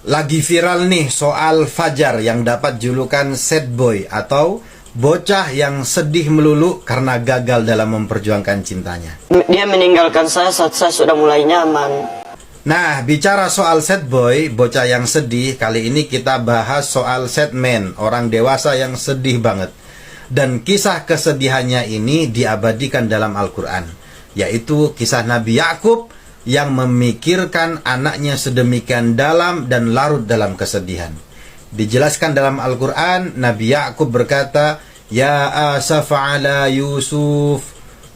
Lagi viral nih soal Fajar yang dapat julukan sad boy atau bocah yang sedih melulu karena gagal dalam memperjuangkan cintanya. Dia meninggalkan saya saat saya sudah mulai nyaman. Nah, bicara soal sad boy, bocah yang sedih, kali ini kita bahas soal sad man, orang dewasa yang sedih banget. Dan kisah kesedihannya ini diabadikan dalam Al-Quran, yaitu kisah Nabi Yakub yang memikirkan anaknya sedemikian dalam dan larut dalam kesedihan. Dijelaskan dalam Al-Quran, Nabi Yakub berkata, "Ya asafa ala Yusuf."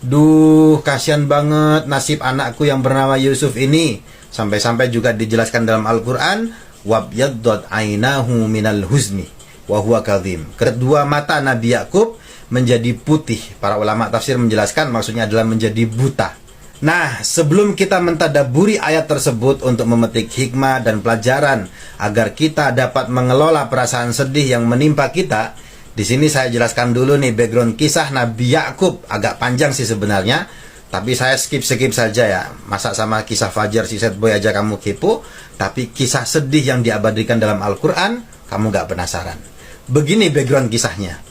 Duh, kasihan banget nasib anakku yang bernama Yusuf ini. Sampai-sampai juga dijelaskan dalam Al-Quran, "Wabyaddat ainahu minal huzni wa huwa kadhim." Kedua mata Nabi Yakub menjadi putih. Para ulama tafsir menjelaskan maksudnya adalah menjadi buta. Nah, sebelum kita mentadaburi ayat tersebut untuk memetik hikmah dan pelajaran agar kita dapat mengelola perasaan sedih yang menimpa kita, di sini saya jelaskan dulu nih background kisah Nabi Yakub. Agak panjang sih sebenarnya, tapi saya skip saja ya. Masa sama kisah Fajar si sad boy aja kamu kepo, tapi kisah sedih yang diabadikan dalam Al-Quran kamu gak penasaran. Begini background kisahnya.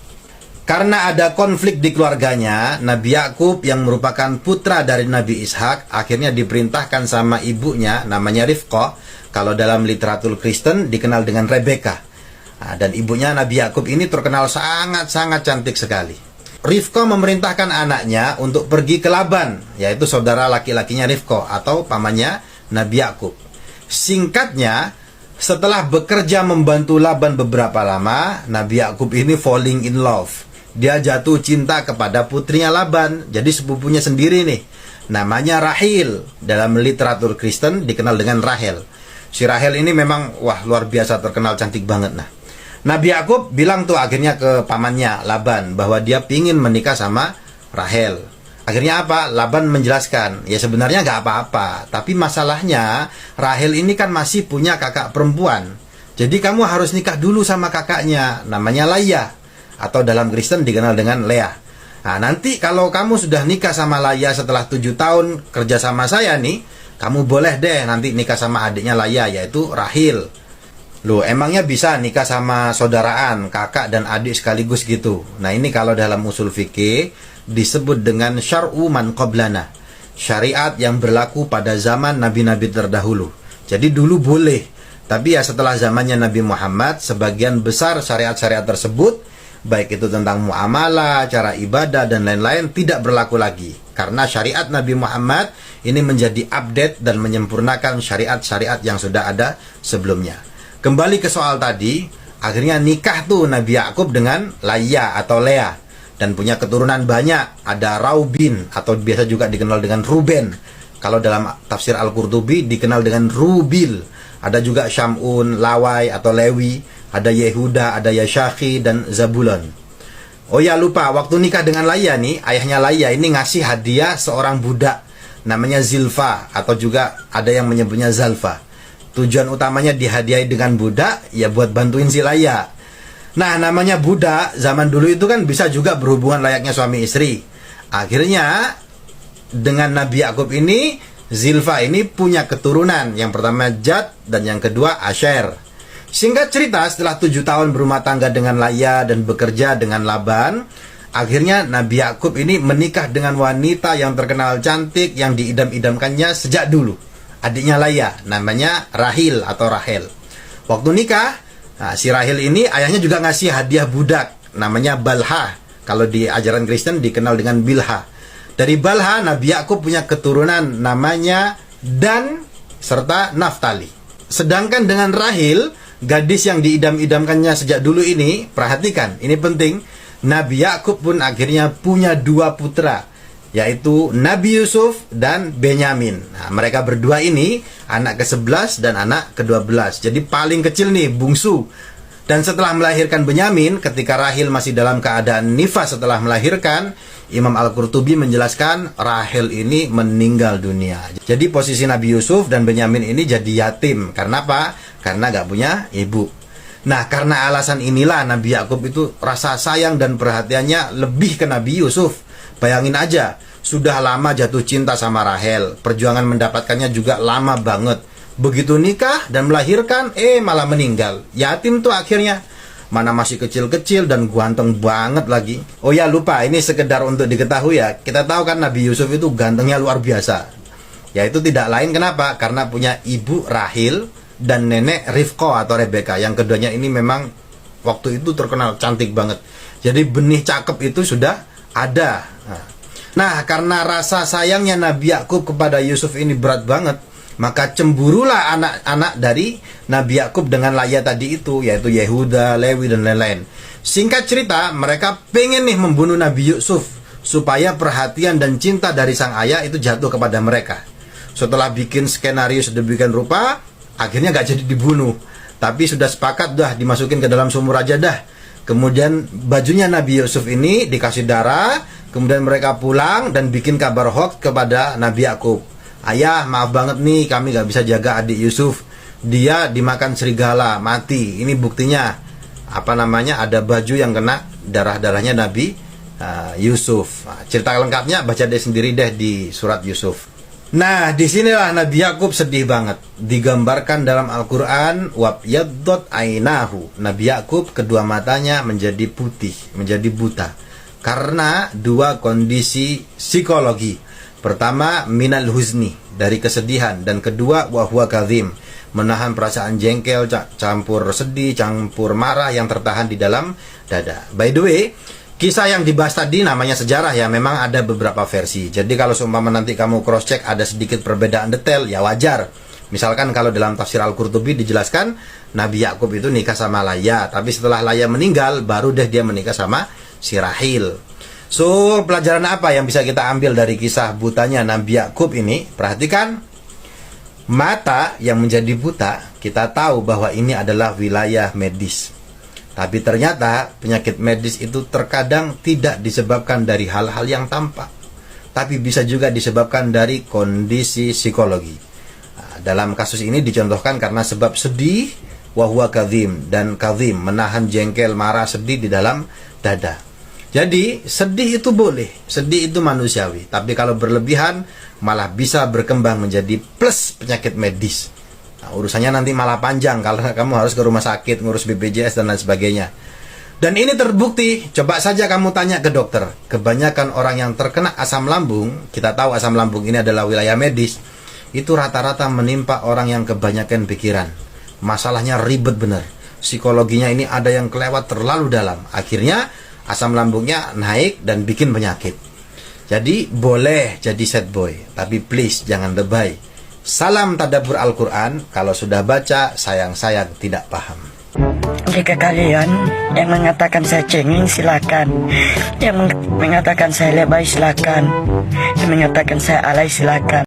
Karena ada konflik di keluarganya, Nabi Yakub yang merupakan putra dari Nabi Ishak akhirnya diperintahkan sama ibunya, namanya Rifqah, kalau dalam literatur Kristen dikenal dengan Rebeka. Nah, dan ibunya Nabi Yakub ini terkenal sangat-sangat cantik sekali. Rifqah memerintahkan anaknya untuk pergi ke Laban, yaitu saudara laki-lakinya Rifqah atau pamannya Nabi Yakub. Singkatnya, setelah bekerja membantu Laban beberapa lama, Nabi Yakub ini falling in love. Dia jatuh cinta kepada putrinya Laban, jadi sepupunya sendiri nih. Namanya Rahil, dalam literatur Kristen dikenal dengan Rahel. Si Rahel ini memang luar biasa terkenal cantik banget. Nah, Nabi Yakub bilang tuh akhirnya ke pamannya Laban bahwa dia pingin menikah sama Rahel. Akhirnya apa? Laban menjelaskan, ya sebenarnya gak apa-apa, tapi masalahnya Rahel ini kan masih punya kakak perempuan. Jadi kamu harus nikah dulu sama kakaknya, namanya Laya, atau dalam Kristen dikenal dengan Lea. Nah, nanti kalau kamu sudah nikah sama Laya setelah 7 tahun kerja sama saya nih, kamu boleh deh nanti nikah sama adiknya Laya, yaitu Rahil. Loh, emangnya bisa nikah sama saudaraan, kakak dan adik sekaligus gitu? Nah, ini kalau dalam usul fikih disebut dengan syar'u man qablana, syariat yang berlaku pada zaman nabi-nabi terdahulu. Jadi dulu boleh, tapi ya setelah zamannya Nabi Muhammad, sebagian besar syariat-syariat tersebut, baik itu tentang muamalah, cara ibadah, dan lain-lain, tidak berlaku lagi. Karena syariat Nabi Muhammad ini menjadi update dan menyempurnakan syariat-syariat yang sudah ada sebelumnya. Kembali ke soal tadi, akhirnya nikah tuh Nabi Yakub dengan Laya atau Lea. Dan punya keturunan banyak. Ada Raubin atau biasa juga dikenal dengan Ruben. Kalau dalam tafsir Al-Qurtubi dikenal dengan Rubil. Ada juga Syamun, Lawai atau Lewi. Ada Yehuda, ada Yashaki, dan Zabulon. Oh ya, lupa, waktu nikah dengan Laya nih, ayahnya Laya ini ngasih hadiah seorang budak, namanya Zilfa, atau juga ada yang menyebutnya Zalfa. Tujuan utamanya dihadiahi dengan budak, ya buat bantuin si Laya. Nah, namanya budak, zaman dulu itu kan bisa juga berhubungan layaknya suami istri. Akhirnya, dengan Nabi Yakub ini, Zilfa ini punya keturunan. Yang pertama Jad, dan yang kedua Asher. Singkat cerita, setelah 7 tahun berumah tangga dengan Laya dan bekerja dengan Laban, akhirnya Nabi Yakub ini menikah dengan wanita yang terkenal cantik yang diidam-idamkannya sejak dulu. Adiknya Laya, namanya Rahil atau Rahel. Waktu nikah, si Rahil ini ayahnya juga ngasih hadiah budak, namanya Balha. Kalau di ajaran Kristen dikenal dengan Bilha. Dari Balha, Nabi Yakub punya keturunan namanya Dan serta Naftali. Sedangkan dengan Rahil, gadis yang diidam-idamkannya sejak dulu ini, perhatikan, ini penting, Nabi Yakub pun akhirnya punya 2 putra, yaitu Nabi Yusuf dan Benyamin. Nah, mereka berdua ini anak ke-11 dan anak ke-12. Jadi paling kecil nih, bungsu. Dan setelah melahirkan Benyamin, ketika Rahil masih dalam keadaan nifas setelah melahirkan, Imam Al-Qurtubi menjelaskan Rahel ini meninggal dunia. Jadi posisi Nabi Yusuf dan Benyamin ini jadi yatim. Karena apa? Karena gak punya ibu. Nah, karena alasan inilah Nabi Yakub itu rasa sayang dan perhatiannya lebih ke Nabi Yusuf. Bayangin aja, sudah lama jatuh cinta sama Rahel. Perjuangan mendapatkannya juga lama banget. Begitu nikah dan melahirkan, malah meninggal. Yatim tuh akhirnya. Mana masih kecil-kecil dan ganteng banget lagi. Oh ya, lupa, ini sekedar untuk diketahui ya. Kita tahu kan Nabi Yusuf itu gantengnya luar biasa. Yaitu tidak lain kenapa? Karena punya ibu Rahil dan nenek Rifqo atau Rebeka. Yang keduanya ini memang waktu itu terkenal cantik banget. Jadi benih cakep itu sudah ada. Nah, karena rasa sayangnya Nabi Yakub kepada Yusuf ini berat banget, maka cemburulah anak-anak dari Nabi Yakub dengan Laya tadi itu, yaitu Yehuda, Lewi, dan lain-lain. Singkat cerita, mereka pengen nih membunuh Nabi Yusuf supaya perhatian dan cinta dari sang ayah itu jatuh kepada mereka. Setelah bikin skenario sedemikian rupa, akhirnya gak jadi dibunuh, tapi sudah sepakat dah dimasukin ke dalam sumur aja dah. Kemudian bajunya Nabi Yusuf ini dikasih darah, kemudian mereka pulang dan bikin kabar hoax kepada Nabi Yakub. Ayah, maaf banget nih, kami gak bisa jaga adik Yusuf. Dia dimakan serigala, mati. Ini buktinya, ada baju yang kena darah-darahnya Nabi Yusuf. Nah, cerita lengkapnya baca deh sendiri deh di surat Yusuf. Nah, disinilah Nabi Yakub sedih banget. Digambarkan dalam Al-Quran, wabyaddot ainahu. Nabi Yakub kedua matanya menjadi putih, menjadi buta. Karena dua kondisi psikologi. Pertama, minal huzni, dari kesedihan. Dan kedua, wahwa kadhim, menahan perasaan jengkel, campur sedih, campur marah yang tertahan di dalam dada. By the way, kisah yang dibahas tadi namanya sejarah ya, memang ada beberapa versi. Jadi kalau seumpama nanti kamu cross check ada sedikit perbedaan detail, ya wajar. Misalkan kalau dalam tafsir Al-Qurtubi dijelaskan Nabi Yakub itu nikah sama Laya, tapi setelah Laya meninggal baru deh dia menikah sama si Rahil. So, pelajaran apa yang bisa kita ambil dari kisah butanya Nabi Yakub ini? Perhatikan, mata yang menjadi buta, kita tahu bahwa ini adalah wilayah medis. Tapi ternyata penyakit medis itu terkadang tidak disebabkan dari hal-hal yang tampak, tapi bisa juga disebabkan dari kondisi psikologi. Nah, dalam kasus ini dicontohkan karena sebab sedih, wahwa kadhim, dan kadhim, menahan jengkel, marah, sedih di dalam dada. Jadi sedih itu boleh, sedih itu manusiawi, tapi kalau berlebihan malah bisa berkembang menjadi plus penyakit medis. Nah, urusannya nanti malah panjang kalau kamu harus ke rumah sakit, ngurus BPJS dan lain sebagainya. Dan ini terbukti, coba saja kamu tanya ke dokter. Kebanyakan orang yang terkena asam lambung, kita tahu asam lambung ini adalah wilayah medis, itu rata-rata menimpa orang yang kebanyakan pikiran. Masalahnya ribet bener, psikologinya ini ada yang kelewat terlalu dalam. Akhirnya asam lambungnya naik dan bikin penyakit. Jadi boleh jadi sad boy, tapi please jangan lebay. Salam tadabbur Al-Quran. Kalau sudah baca, sayang-sayang tidak paham. Jika kalian yang mengatakan saya cengeng, silakan. Yang mengatakan saya lebay, silakan. Yang mengatakan saya alay, silakan.